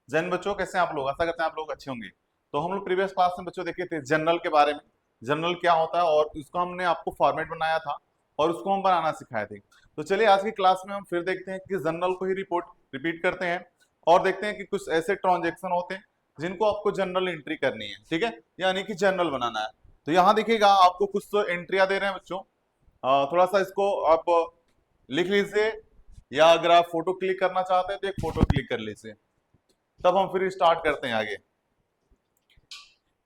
जैन बच्चों, कैसे हैं आप लोग? आशा करते हैं आप लोग अच्छे होंगे। तो हम लोग प्रीवियस क्लास में बच्चों देखे थे जनरल के बारे में, जनरल क्या होता है, और उसको हमने आपको फॉर्मेट बनाया था और उसको हम बनाना सिखाए थे। तो चलिए आज की क्लास में हम फिर देखते हैं कि जनरल को ही रिपीट करते हैं और देखते हैं कि कुछ ऐसे ट्रांजेक्शन होते हैं जिनको आपको जनरल एंट्री करनी है, ठीक है, यानी कि जनरल बनाना है। तो यहाँ देखिएगा आपको कुछ तो एंट्रिया दे रहे हैं बच्चों। थोड़ा सा इसको आप लिख लीजिए, या अगर आप फोटो क्लिक करना चाहते हैं तो एक फोटो क्लिक कर लीजिए, तब हम फिर स्टार्ट करते हैं आगे।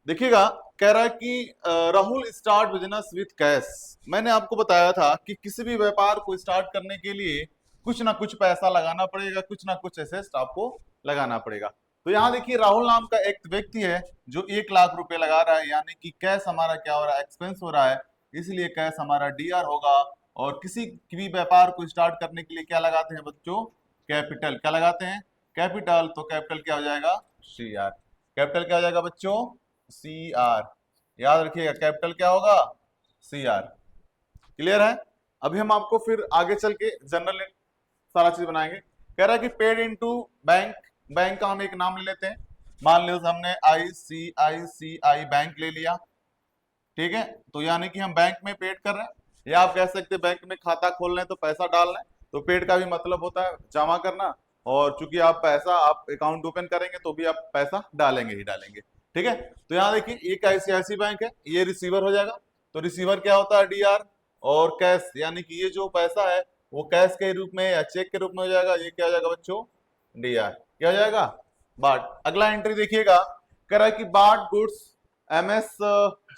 देखिएगा, कह रहा है कि Rahul start business with cash. मैंने आपको बताया था कि किसी भी व्यापार को स्टार्ट करने के लिए कुछ ना कुछ पैसा लगाना पड़ेगा, कुछ ना कुछ एसेट आपको लगाना पड़ेगा। तो यहाँ देखिए राहुल नाम का एक व्यक्ति है जो 1 लाख रुपए लगा रहा है, यानी कि कैश हमारा क्या हो रहा है, एक्सपेंस हो रहा है, इसलिए कैश हमारा डीआर होगा। और किसी भी व्यापार को स्टार्ट करने के लिए क्या लगाते हैं बच्चों? कैपिटल। क्या लगाते हैं? कैपिटल। तो कैपिटल क्या हो जाएगा? C R. कैपिटल क्या हो जाएगा बच्चों? C R. याद रखिएगा कैपिटल क्या होगा? C R. क्लियर है? अभी हम आपको फिर आगे चल के जनरल सारा चीज बनाएंगे। कह रहा है कि पेड इनटू बैंक। बैंक का हम एक नाम ले लेते हैं। मान लो हमने ICICI बैंक ले लिया, ठीक है। तो यानी कि हम बैंक में पेड कर रहे हैं, या आप कह सकते हैं बैंक में खाता खोल रहे हैं तो पैसा डाल रहे हैं। तो पेड का भी मतलब होता है जमा करना, और चूंकि आप अकाउंट ओपन करेंगे तो भी आप पैसा डालेंगे ही डालेंगे, ठीक है। तो यहाँ देखिए एक ICICI बैंक है, ये रिसीवर हो जाएगा। तो रिसीवर क्या होता है? डीआर। और कैश, यानी कि ये जो पैसा है वो कैश के रूप में या चेक के रूप में हो जाएगा, ये क्या हो जाएगा बच्चों? डीआर। क्या हो जाएगा? बाट। अगला एंट्री देखिएगा, कह रहा है कि बाट गुड्स MS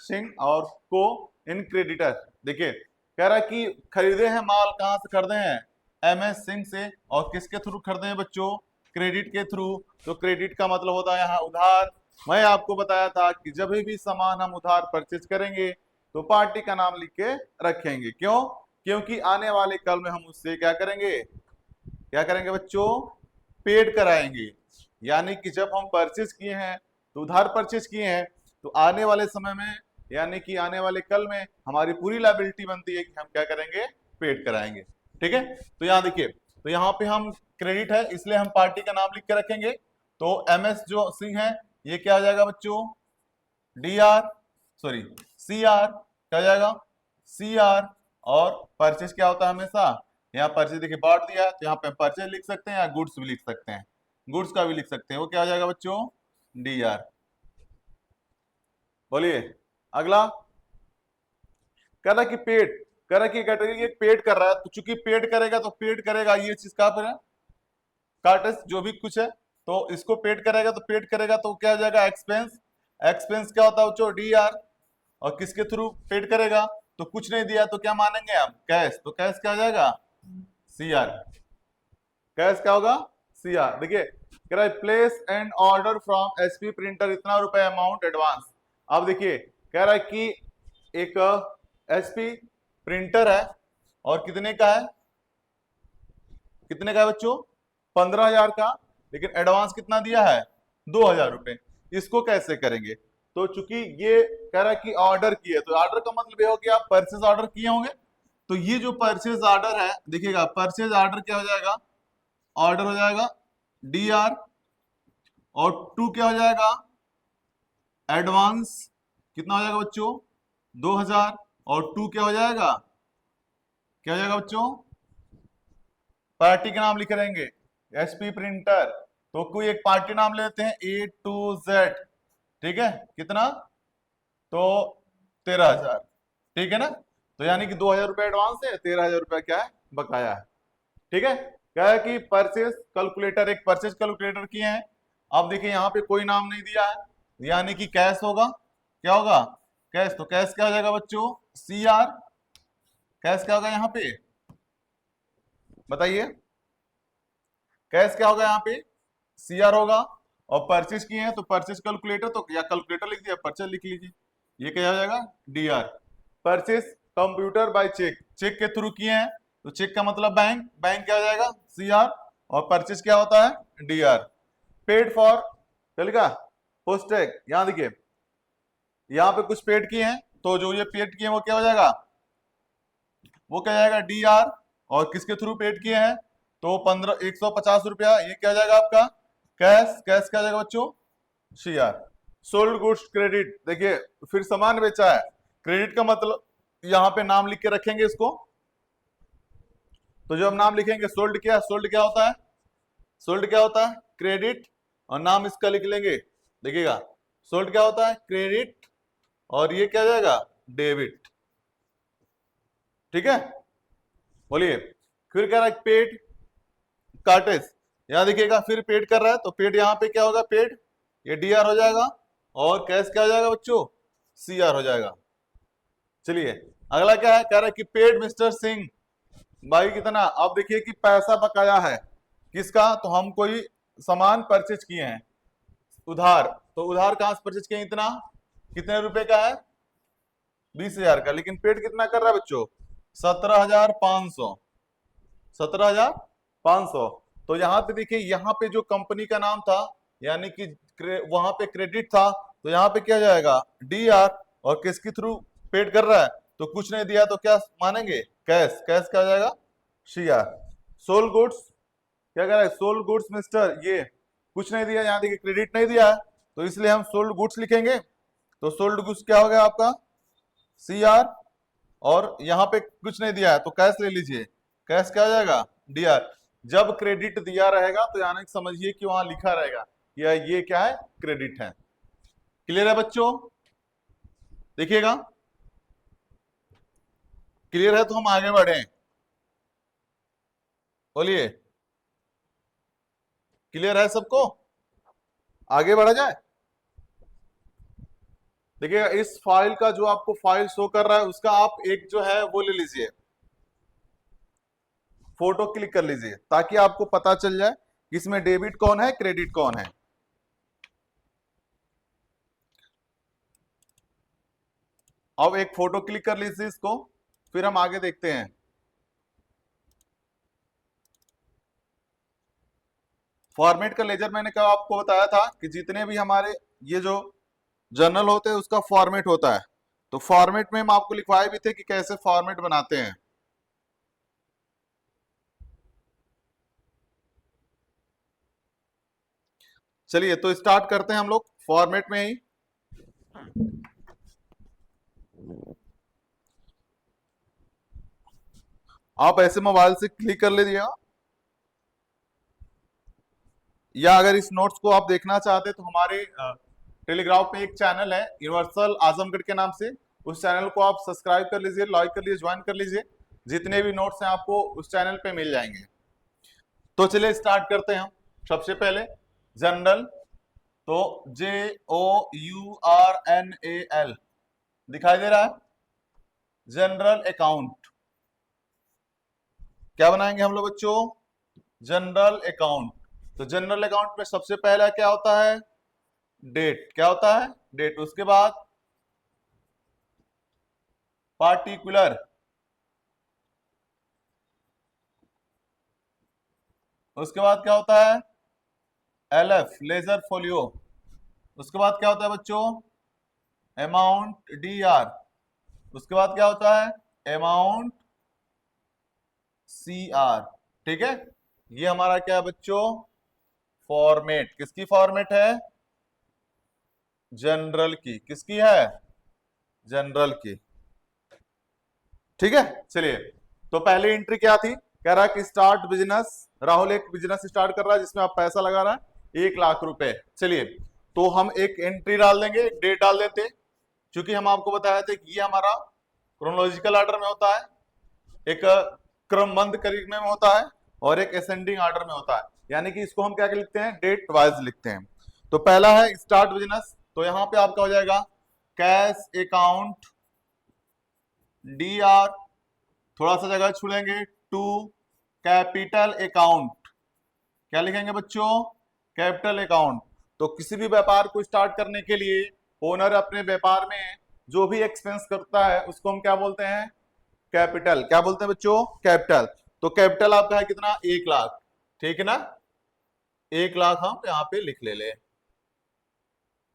सिंह और को इन क्रेडिटर। देखिए कह रहा है कि खरीदे हैं माल, कहां से खरीदे हैं? MS सिंह से। और किसके थ्रू खरीदे हैं बच्चों? क्रेडिट के थ्रू। तो क्रेडिट का मतलब होता है यहाँ उधार। मैं आपको बताया था कि जब भी सामान हम उधार परचेज करेंगे तो पार्टी का नाम लिख के रखेंगे। क्यों? क्योंकि आने वाले कल में हम उससे क्या करेंगे? क्या करेंगे बच्चों? पेड कराएंगे। यानी कि जब हम परचेज किए हैं तो उधार परचेज किए हैं, तो आने वाले समय में यानी कि आने वाले कल में हमारी पूरी लायबिलिटी बनती है कि हम क्या करेंगे? पेड कराएंगे, ठीक है। तो यहाँ देखिए, तो यहाँ पे हम क्रेडिट है इसलिए हम पार्टी का नाम लिख के रखेंगे। तो MS जो सिंह है ये क्या हो जाएगा बच्चों? DR, sorry CR। क्या हो जाएगा? CR। और परचेज क्या होता है हमेशा? यहाँ परचेज देखिए बांट दिया है, तो यहाँ पे परचेज लिख सकते हैं या गुड्स भी लिख सकते हैं, गुड्स का भी लिख सकते हैं। वो क्या हो जाएगा बच्चों? डीआर। बोलिए अगला। कह रहा कि पेड, कह रहा कि कैटेगरी एक पेड कर रहा है, तो चूंकि पेड करेगा तो पेड करेगा ये चीज कहाँ पर है? कार्टस जो भी कुछ है, तो इसको पेड करेगा तो पेड करेगा, तो क्या हो जाएगा? एक्सपेंस। एक्सपेंस क्या होता है बच्चों? डीआर। और किसके थ्रू पेड करेगा? तो कुछ नहीं दिया तो क्या मानेंगे हम? कैश। तो कैश क्या हो जाएगा? CR। कैश क्या होगा? CR। देखिए कह रहा है place and order from SP printer, इतना रुपए अमाउंट एडवांस। अब देखिए कह रहा है कि एक SP प्रिंटर है और कितने का है? कितने का है बच्चों? 15,000 का। लेकिन एडवांस कितना दिया है? 2,000 रुपए। इसको कैसे करेंगे? तो चूंकि ये कह रहा है कि ऑर्डर किए, तो ऑर्डर का मतलब ये हो गया आप परचेज ऑर्डर किए होंगे। तो ये जो परचेज ऑर्डर है, देखिएगा परचेज ऑर्डर क्या हो जाएगा? ऑर्डर हो जाएगा डीआर। और टू क्या हो जाएगा? एडवांस। कितना हो जाएगा बच्चों? 2,000। और टू क्या हो जाएगा? क्या हो जाएगा बच्चों? पार्टी का नाम लिख रहेंगे SP प्रिंटर। तो कोई एक पार्टी नाम लेते हैं A to Z, ठीक है। कितना? तो 13,000, ठीक है ना। तो यानी कि 2,000 रुपए एडवांस है, 13,000 रुपया क्या है? बकाया है, ठीक है। क्या है कि परचेज कैलकुलेटर, एक परचेज कैलकुलेटर किए हैं। अब देखिए यहाँ पे कोई नाम नहीं दिया है, यानी कि कैश होगा। क्या होगा? कैश। तो कैश क्या हो जाएगा बच्चों? CR। कैश क्या होगा यहाँ पे? बताइए कैश क्या होगा यहाँ पे? CR होगा। और परचेज किए हैं तो परचेज कैलकुलेटर, तो या कैलकुलेटर लिख दिया, परचेज लिख लीजिए। ये क्या हो जाएगा? DR. Purchase computer by cheque, cheque के थ्रू किए हैं तो चेक का मतलब बैंक, बैंक क्या हो जाएगा? CR। और परचेज क्या होता है? डीआर। पेड फॉर, चलेगा पोस्टैग। यहाँ देखिए यहाँ पे कुछ पेड किए हैं, तो जो ये पेड किए हैं वो क्या हो जाएगा? वो क्या जाएगा? डीआर। और किसके थ्रू पेड किए हैं? तो 150 रुपया, ये क्या हो जाएगा आपका? कैश, कैश क्या जाएगा बच्चों, CR। सोल्ड गुड्स क्रेडिट, देखिए फिर सामान बेचा है, क्रेडिट का मतलब यहां पे नाम लिख के रखेंगे इसको। तो जो हम नाम लिखेंगे सोल्ड क्या, सोल्ड क्या होता है, सोल्ड क्या होता है क्रेडिट, और नाम इसका लिख लेंगे। देखिएगा सोल्ड क्या होता है क्रेडिट, और ये क्या जाएगा डेबिट। ठीक है, बोलिए। फिर कह रहा है पेड कार्टेज, यहां देखिएगा फिर पेड कर रहा है, तो पेड यहां पे क्या होगा पेड, ये DR हो जाएगा, और कैश क्या हो जाएगा बच्चों, CR हो जाएगा। चलिए अगला क्या है, कह रहा है कि पेड मिस्टर सिंह, भाई कितना, अब देखिए कि पैसा बकाया है किसका, तो हम कोई सामान परचेज किए हैं उधार, तो उधार कहां से परचेज किए, इतना कितने रुपए का है, 20,000 का, लेकिन पेड कितना कर रहा है बच्चों, 17,500, 17,500। तो यहां पे देखिए, यहाँ पे जो कंपनी का नाम था, यानी कि वहां पे क्रेडिट था, तो यहाँ पे क्या जाएगा DR, और किसके थ्रू पेड कर रहा है, तो कुछ नहीं दिया तो क्या मानेंगे कैश, कैश क्या हो जाएगा CR। सोल गुड्स क्या कर रहा है, सोल्ड गुड्स मिस्टर, ये कुछ नहीं दिया, यहाँ देखिए क्रेडिट नहीं दिया है, तो इसलिए हम सोल्ड गुड्स लिखेंगे। तो सोल्ड गुड्स क्या हो गया आपका CR, और यहाँ पे कुछ नहीं दिया है तो कैश ले लीजिए, कैश क्या हो जाएगा DR। जब क्रेडिट दिया रहेगा तो यानी समझिए कि वहां लिखा रहेगा ये क्या है क्रेडिट है। क्लियर है बच्चों, देखिएगा क्लियर है तो हम आगे बढ़े, बोलिए क्लियर है सबको, आगे बढ़ा जाए। देखिएगा इस फाइल का जो आपको फाइल शो कर रहा है उसका आप एक जो है वो ले लीजिए, फोटो क्लिक कर लीजिए, ताकि आपको पता चल जाए कि इसमें डेबिट कौन है क्रेडिट कौन है। अब एक फोटो क्लिक कर लीजिए इसको, फिर हम आगे देखते हैं। फॉर्मेट का लेजर मैंने कहा आपको बताया था कि जितने भी हमारे ये जो जर्नल होते हैं उसका फॉर्मेट होता है, तो फॉर्मेट में हम आपको लिखवाए भी थे कि कैसे फॉर्मेट बनाते हैं। चलिए तो स्टार्ट करते हैं हम लोग फॉर्मेट में ही। आप ऐसे मोबाइल से क्लिक कर लीजिएगा, या अगर इस नोट्स को आप देखना चाहते हैं तो हमारे टेलीग्राम पे एक चैनल है यूनिवर्सल आजमगढ़ के नाम से, उस चैनल को आप सब्सक्राइब कर लीजिए, लाइक कर लीजिए, ज्वाइन कर लीजिए, जितने भी नोट्स हैं आपको उस चैनल पे मिल जाएंगे। तो चलिए स्टार्ट करते हैं हम। सबसे पहले जनरल, तो JOURNAL दिखाई दे रहा है, जनरल अकाउंट। क्या बनाएंगे हम लोग बच्चों, जनरल अकाउंट। तो जनरल अकाउंट में सबसे पहला क्या होता है डेट, क्या होता है डेट, उसके बाद पार्टिकुलर, उसके बाद क्या होता है LF लेजर फोलियो, उसके बाद क्या होता है बच्चों अमाउंट DR, उसके बाद क्या होता है अमाउंट CR। ठीक है, ये हमारा क्या है बच्चों फॉर्मेट, किसकी फॉर्मेट है जनरल की, किसकी है जनरल की। ठीक है, चलिए तो पहली एंट्री क्या थी, कह रहा है कि स्टार्ट बिजनेस, राहुल एक बिजनेस स्टार्ट कर रहा है जिसमें आप पैसा लगा रहा है 1,00,000 रुपए। चलिए तो हम एक एंट्री डाल देंगे, एक डेट डाल देते, क्योंकि हम आपको बताया था कि ये हमारा क्रोनोलॉजिकल ऑर्डर में होता है, एक क्रमबद्ध कड़ी में होता है, और एक असेंडिंग ऑर्डर में होता है, यानी कि इसको हम क्या लिखते हैं डेट वाइज लिखते हैं। तो पहला है स्टार्ट बिजनेस, तो यहां पे आपका हो जाएगा कैश अकाउंट DR, थोड़ा सा जगह छोड़ेंगे टू कैपिटल अकाउंट, क्या लिखेंगे बच्चों कैपिटल अकाउंट। तो किसी भी व्यापार को स्टार्ट करने के लिए ओनर अपने व्यापार में जो भी एक्सपेंस करता है उसको हम क्या बोलते हैं कैपिटल, क्या बोलते हैं बच्चों कैपिटल। तो कैपिटल आपका है कितना 1,00,000, ठीक है ना, 1,00,000 हम यहाँ पे लिख ले।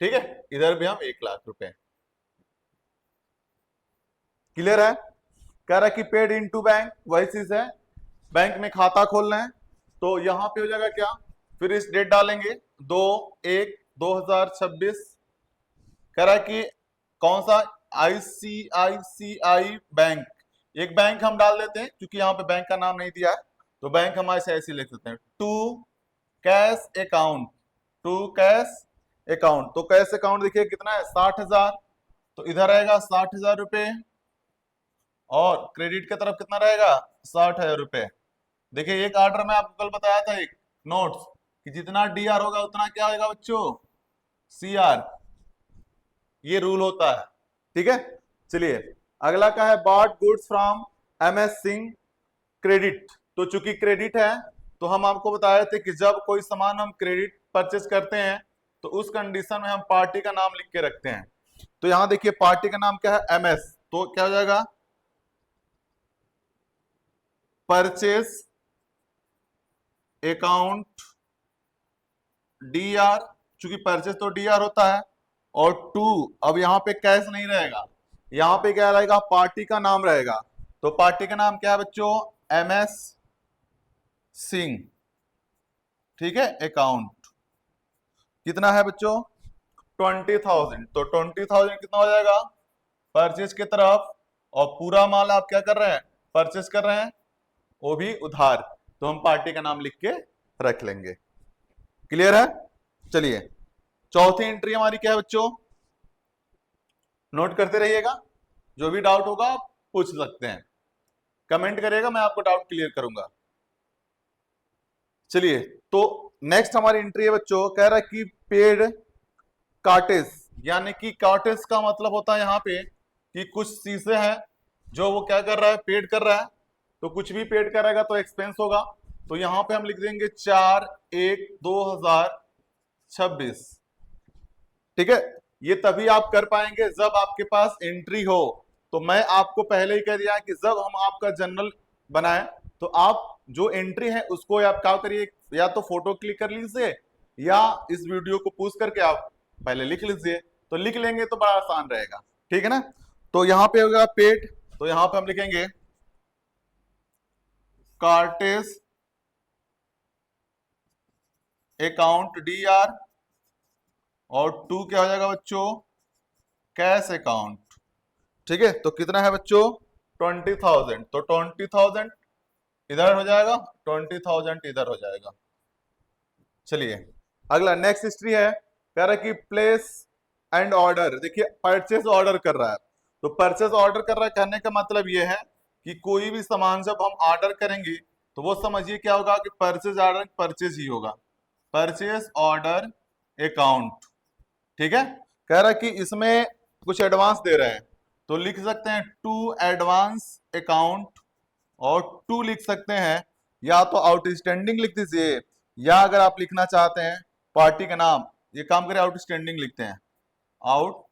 ठीक है, इधर भी हम 1,00,000 रुपए। क्लियर है, कह रहा है कि पेड इनटू बैंक, वही चीज है, बैंक में खाता खोलना है, तो यहां पे हो जाएगा क्या फिर इस डेट डालेंगे 2/1/2026। कह रहा है कि कौन सा, ICICI बैंक, एक बैंक हम डाल देते हैं क्योंकि यहाँ पे बैंक का नाम नहीं दिया है, तो बैंक हम ऐसे लिख सकते हैं, to cash account, to cash account. तो कैश अकाउंट देखिए कितना है, 60,000, तो इधर रहेगा 60,000 रुपये, और क्रेडिट की तरफ कितना रहेगा, 60,000 रुपये। देखिए एक ऑर्डर में आपको कल बताया था एक नोट्स कि जितना DR होगा उतना क्या होगा बच्चों, CR, ये रूल होता है, ठीक है। चलिए अगला क्या है, bought goods from MS Singh credit. तो चूंकि क्रेडिट है तो हम आपको बताए थे कि जब कोई सामान हम क्रेडिट परचेस करते हैं तो उस कंडीशन में हम पार्टी का नाम लिख के रखते हैं। तो यहां देखिए पार्टी का नाम क्या है, MS, तो क्या हो जाएगा, परचेस अकाउंट DR, चूंकि परचेस तो DR होता है, और टू, अब यहां पे कैश नहीं रहेगा, यहां पे क्या रहेगा, पार्टी का नाम रहेगा। तो पार्टी का नाम क्या है बच्चों, MS सिंह, ठीक है। अकाउंट कितना है बच्चों, 20,000, तो 20,000 कितना हो जाएगा परचेज की तरफ, और पूरा माल आप क्या कर रहे हैं, परचेज कर रहे हैं, वो भी उधार, तो हम पार्टी का नाम लिख के रख लेंगे। क्लियर है। चलिए चौथी एंट्री हमारी क्या है बच्चों, नोट करते रहिएगा, जो भी डाउट होगा आप पूछ सकते हैं, कमेंट करिएगा, मैं आपको डाउट क्लियर करूंगा। चलिए तो नेक्स्ट हमारी एंट्री है बच्चों, कह रहा है कि पेड कार्टेज, यानी कि कार्टेज का मतलब होता है यहाँ पे कि कुछ चीजें हैं जो वो क्या कर रहा है, पेड कर रहा है, तो कुछ भी पेड करेगा तो एक्सपेंस होगा। तो यहाँ पे हम लिख देंगे 4/1/2026, ठीक है। ये तभी आप कर पाएंगे जब आपके पास एंट्री हो। तो मैं आपको पहले ही कह दिया कि जब हम आपका जर्नल बनाए तो आप जो एंट्री है उसको आप क्या करिए, या तो फोटो क्लिक कर लीजिए या इस वीडियो को पूछ करके आप पहले लिख लीजिए, तो लिख लेंगे तो बड़ा आसान रहेगा, ठीक है ना। तो यहाँ पे होगा पेड, तो यहाँ पे हम लिखेंगे कार्टेज अकाउंट DR, और टू क्या हो जाएगा बच्चों, कैश अकाउंट, ठीक है। तो कितना है बच्चों, 20,000, तो 20,000 इधर हो जाएगा, 20,000 इधर हो जाएगा। चलिए अगला नेक्स्ट हिस्ट्री है, कह रहा है कि प्लेस एंड ऑर्डर। देखिए परचेस ऑर्डर कर रहा है, तो परचेस ऑर्डर कर रहा है कहने का मतलब ये है कि कोई भी सामान जब हम ऑर्डर करेंगे तो वो समझिए क्या होगा कि परचेज ऑर्डर परचेज ही होगा, परचेस ऑर्डर अकाउंट, ठीक है। कह रहा है कि इसमें कुछ एडवांस दे रहे हैं, तो लिख सकते हैं टू एडवांस अकाउंट, और टू लिख सकते हैं, या तो आउटस्टैंडिंग लिख दीजिए, या अगर आप लिखना चाहते हैं पार्टी का नाम, ये काम करें आउटस्टैंडिंग लिखते हैं, आउट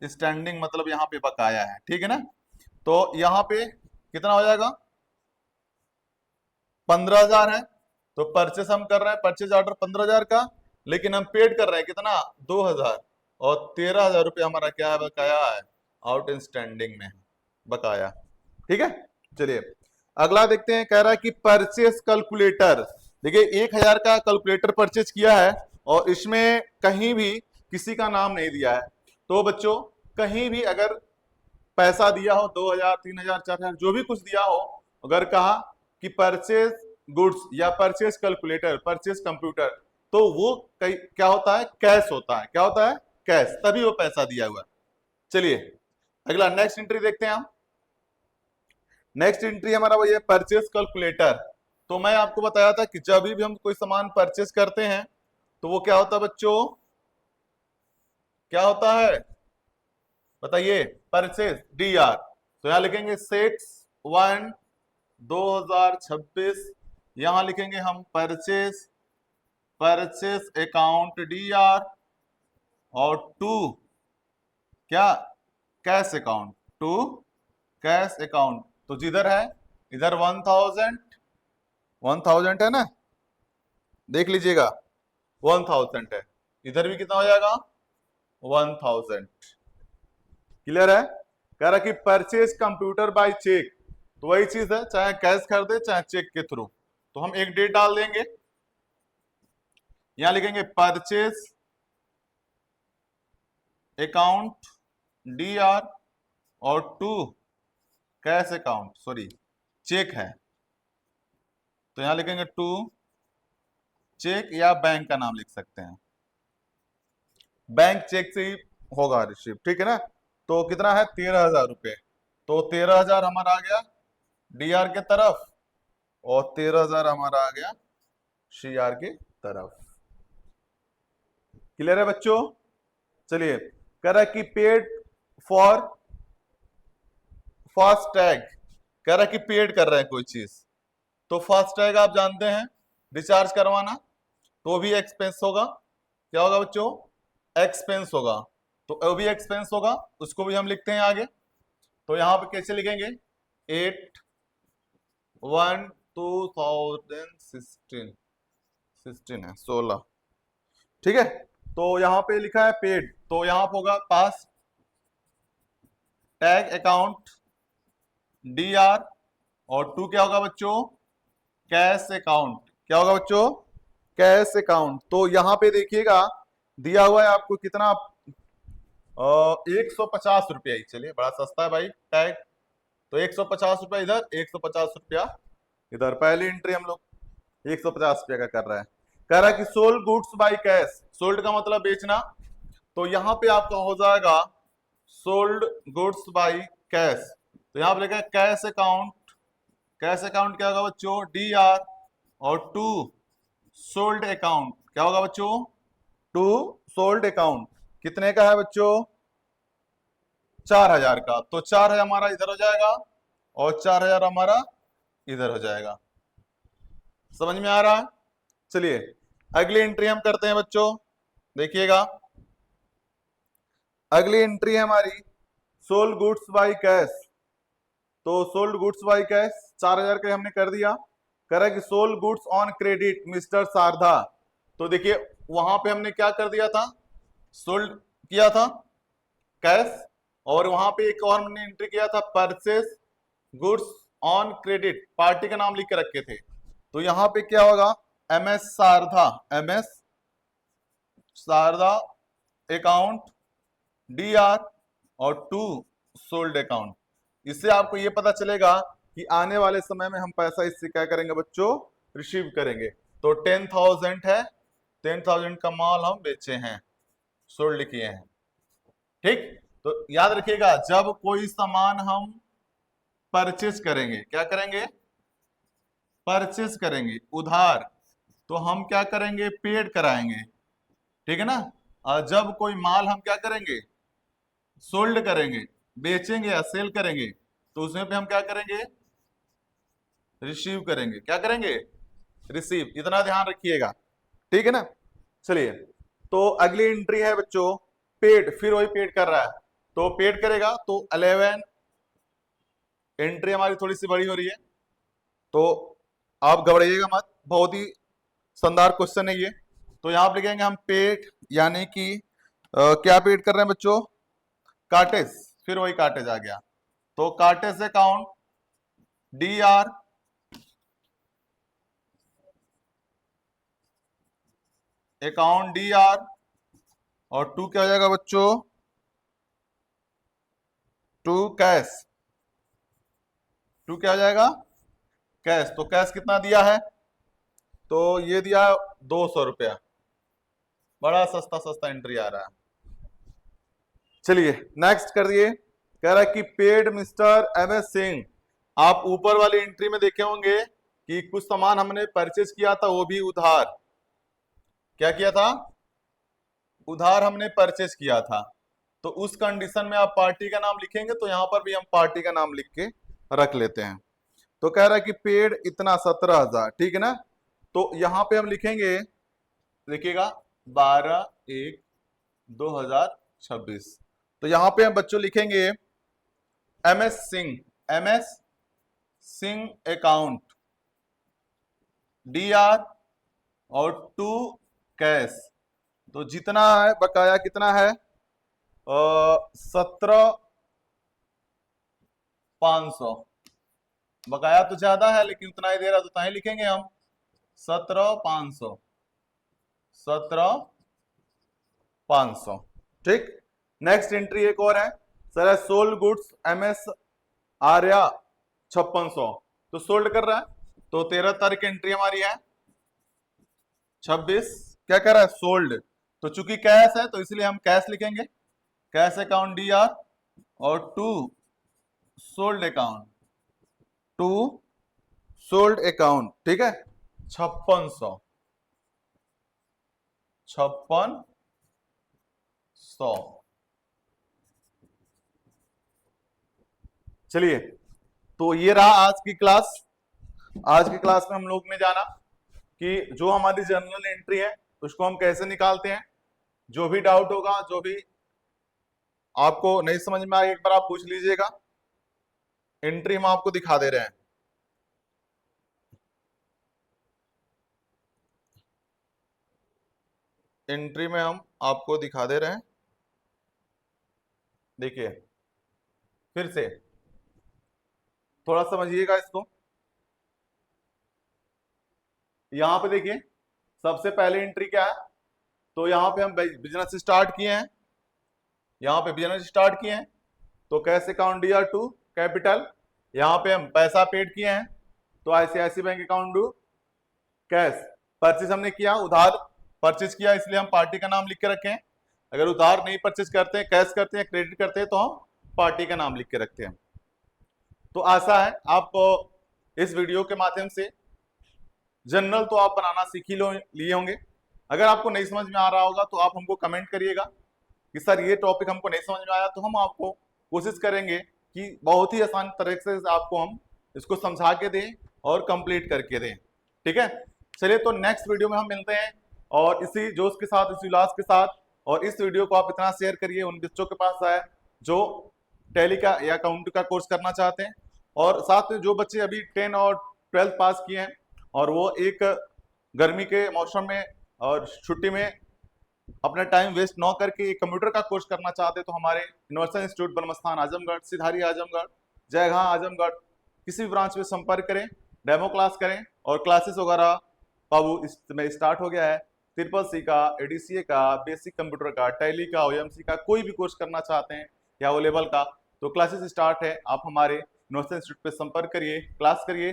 स्टैंडिंग मतलब यहाँ पे बकाया है, ठीक है ना। तो यहाँ पे कितना हो जाएगा, 15,000 है, तो परचेस हम कर रहे हैं, परचेज ऑर्डर 15,000 का, लेकिन हम पेड कर रहे हैं कितना, 2,000, और 13,000 रुपये हमारा क्या है, बकाया है, आउट स्टैंडिंग में बकाया, ठीक है। चलिए अगला देखते हैं, कह रहा है कि परचेस कैलकुलेटर। देखिए 1,000 का कैलकुलेटर परचेज किया है, और इसमें कहीं भी किसी का नाम नहीं दिया है। तो बच्चों कहीं भी अगर पैसा दिया हो, 2,000 3,000 4,000 जो भी कुछ दिया हो, अगर कहा कि परचेज गुड्स या परचेज कैलकुलेटर, परचेज कंप्यूटर, तो वो क्या होता है, कैश होता है, क्या होता है, कैश, तभी वो पैसा दिया हुआ। चलिए अगला नेक्स्ट एंट्री देखते हैं हम। नेक्स्ट एंट्री हमारा वही है परचेज कैलकुलेटर। तो मैं आपको बताया था कि जब भी हम कोई सामान परचेज करते हैं तो वो क्या होता है बच्चों, क्या होता है बताइए, परचेज DR। तो यहां लिखेंगे 6/1/2026, यहां लिखेंगे हम परचेज, परचेज अकाउंट DR, और टू क्या, cash account, to cash account. तो जिधर है इधर 1,000 है ना, देख लीजिएगा 1,000 है, इधर भी कितना हो जाएगा 1,000। क्लियर है। कह रहा कि परचेज कंप्यूटर बाय चेक, तो वही चीज है, चाहे कैश खरीदे चाहे चेक के थ्रू। तो हम एक डेट डाल देंगे, यहां लिखेंगे परचेज अकाउंट डी आर, और to cash account, sorry cheque है तो यहां लिखेंगे टू चेक, या बैंक का नाम लिख सकते हैं, बैंक चेक से ही होगा रिसीव, ठीक है ना। तो कितना है 13,000 रुपये, तो 13,000 हमारा आ गया डीआर के तरफ, और 13,000 हमारा आ गया सीआर के तरफ। क्लियर है बच्चों। चलिए, कह रहा है कि पेड फॉर फास्टैग, कह रहा है कि पेड कर रहे हैं कोई चीज, तो फास्टैग आप जानते हैं रिचार्ज करवाना, तो वो भी एक्सपेंस होगा। क्या होगा बच्चों, एक्सपेंस होगा, तो वो भी एक्सपेंस होगा, उसको भी हम लिखते हैं आगे। तो यहां पे कैसे लिखेंगे, 8/1/2016, 16 है 16, ठीक है। तो यहां पे लिखा है पेड, तो यहां पे होगा पास टैग अकाउंट डी आर, और टू क्या होगा बच्चों, कैश अकाउंट। क्या होगा बच्चों, कैश अकाउंट। तो यहां पे देखिएगा दिया हुआ है आपको कितना, 150 रुपया ही, चलिए बड़ा सस्ता है भाई टैग, तो 150 रुपया इधर, 150 रुपया इधर, पहली एंट्री हम लोग 150 रुपया का कर रहा है। कह रहा है कि sold goods by cash, sold का मतलब बेचना, तो यहां पे आपका हो जाएगा सोल्ड गुड्स बाय कैश, तो यहां पर लिखा है कैश अकाउंट, कैश अकाउंट क्या होगा बच्चों, डी आर, और टू सोल्ड अकाउंट, क्या होगा बच्चों, टू सोल्ड अकाउंट। कितने का है बच्चों, 4,000 का, तो 4,000 हमारा इधर हो जाएगा, और 4,000 हमारा इधर हो जाएगा। समझ में आ रहा है। चलिए अगली एंट्री हम करते हैं बच्चों, देखिएगा अगली एंट्री है हमारी सोल्ड गुड्स बाय कैश, तो सोल्ड गुड्स बाय कैश 4,000 का हमने कर दिया। कह रहा है कि sold goods on credit mister Sharda, तो देखिए वहां पे हमने क्या कर दिया था, सोल्ड किया था कैश, और वहां पे एक और हमने एंट्री किया था purchase goods on credit, party का नाम लिख के रखे थे, तो यहां पे क्या होगा, M S Sharda, M S Sharda account D R, और टू सोल्ड अकाउंट। इससे आपको ये पता चलेगा कि आने वाले समय में हम पैसा इससे क्या करेंगे बच्चों, रिसीव करेंगे। तो 10,000 है, 10,000 का माल हम बेचे हैं, सोल्ड किए हैं, ठीक। तो याद रखिएगा जब कोई सामान हम परचेज करेंगे, क्या करेंगे, परचेज करेंगे उधार, तो हम क्या करेंगे, पेड कराएंगे, ठीक है ना। और जब कोई माल हम क्या करेंगे, सोल्ड करेंगे, बेचेंगे या सेल करेंगे, तो उसमें पे हम क्या करेंगे, रिसीव करेंगे, क्या करेंगे, रिसीव, इतना ध्यान रखिएगा, ठीक है ना। चलिए, तो अगली एंट्री है बच्चों पेड, फिर वही पेड कर रहा है, तो पेड करेगा, तो 11 एंट्री हमारी थोड़ी सी बड़ी हो रही है, तो आप घबराइएगा मत, बहुत ही शानदार क्वेश्चन है ये। तो यहां पर लिखेंगे हम पेड, यानी कि क्या पेड कर रहे हैं बच्चों, कार्टेज, फिर वही कार्टेज आ गया, तो cartage account D R, account D R, और टू क्या हो जाएगा बच्चों, टू कैश, टू क्या हो जाएगा, कैश। तो कैश कितना दिया है, तो ये दिया 200 रुपया, बड़ा सस्ता सस्ता एंट्री आ रहा है। चलिए नेक्स्ट कर दिए, कह रहा है कि paid mister M S Singh, आप ऊपर वाली एंट्री में देखे होंगे कि कुछ सामान हमने परचेज किया था, वो भी उधार, क्या किया था, उधार हमने परचेज किया था, तो उस कंडीशन में आप पार्टी का नाम लिखेंगे, तो यहां पर भी हम पार्टी का नाम लिख के रख लेते हैं। तो कह रहा है कि पेड इतना 17,000, ठीक है ना, तो यहां पे हम लिखेंगे, देखिएगा 12/1/2026, तो यहां पे हम बच्चों लिखेंगे M S Singh, M S Singh account D R, और टू कैश, तो जितना है बकाया कितना है, 17,500, बकाया तो ज्यादा है लेकिन उतना ही दे रहा, तो उतना ही लिखेंगे हम 17,500, 17,500। ठीक। नेक्स्ट एंट्री एक और है सर, है सोल्ड गुड्स MS आर्या 5600। तो सोल्ड कर रहा है, तो 13 तारीख की एंट्री हमारी है 26। क्या कर रहा है? सोल्ड। तो चूंकि कैश है तो इसलिए हम कैश लिखेंगे, कैश अकाउंट DR, और to sold account, to sold account. ठीक है, 5600, 5600। चलिए, तो ये रहा आज की क्लास। आज की क्लास में हम लोग ने जाना कि जो हमारी जर्नल एंट्री है उसको हम कैसे निकालते हैं। जो भी डाउट होगा, जो भी आपको नहीं समझ में आए, एक बार आप पूछ लीजिएगा। एंट्री हम आपको दिखा दे रहे हैं। एंट्री में हम आपको दिखा दे रहे हैं, देखिए फिर से थोड़ा समझिएगा इसको। यहां पे देखिए सबसे पहले एंट्री क्या है, तो यहां पे हम बिजनेस स्टार्ट किए हैं, यहां पे बिजनेस स्टार्ट किए हैं, तो कैश अकाउंट DR2 कैपिटल। यहां पे हम पैसा पेड किए हैं, तो ICICI bank account to cash. Purchase हमने किया, उधार परचेज किया, इसलिए हम पार्टी का नाम लिख के रखे हैं। अगर उधार नहीं परचेज करते हैं, कैश करते हैं, क्रेडिट करते हैं, तो हम पार्टी का नाम लिख के रखते हैं। तो आशा है आप इस वीडियो के माध्यम से जनरल तो आप बनाना सीख ही लिए होंगे। अगर आपको नहीं समझ में आ रहा होगा तो आप हमको कमेंट करिएगा कि सर ये टॉपिक हमको नहीं समझ में आया, तो हम आपको कोशिश करेंगे कि बहुत ही आसान तरीके से आपको हम इसको समझा के दें और कंप्लीट करके दें। ठीक है, चलिए तो नेक्स्ट वीडियो में हम मिलते हैं, और इसी जोश के साथ, इसी उल्लास के साथ। और इस वीडियो को आप इतना शेयर करिए उन बच्चों के पास आए जो टैली का या अकाउंट का कोर्स करना चाहते हैं, और साथ में जो बच्चे अभी 10 और 12 पास किए हैं और वो एक गर्मी के मौसम में और छुट्टी में अपना टाइम वेस्ट न करके एक कंप्यूटर का कोर्स करना चाहते हैं, तो हमारे यूनिवर्सल इंस्टीट्यूट ब्रह्मस्थान आजमगढ़, सिधारी आजमगढ़, जयगां आजमगढ़, किसी भी ब्रांच में संपर्क करें, डेमो क्लास करें। और क्लासेस वगैरह बाबू इसमें स्टार्ट हो गया है। CCC का, ADCA का, बेसिक कंप्यूटर का, टैली का, OMC का, कोई भी कोर्स करना चाहते हैं या वो लेवल का, तो क्लासेस स्टार्ट है। आप हमारे यूनिवर्सल इंस्टीट्यूट पे संपर्क करिए, क्लास करिए।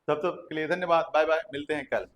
तब तक के लिए धन्यवाद, बाय बाय, मिलते हैं कल।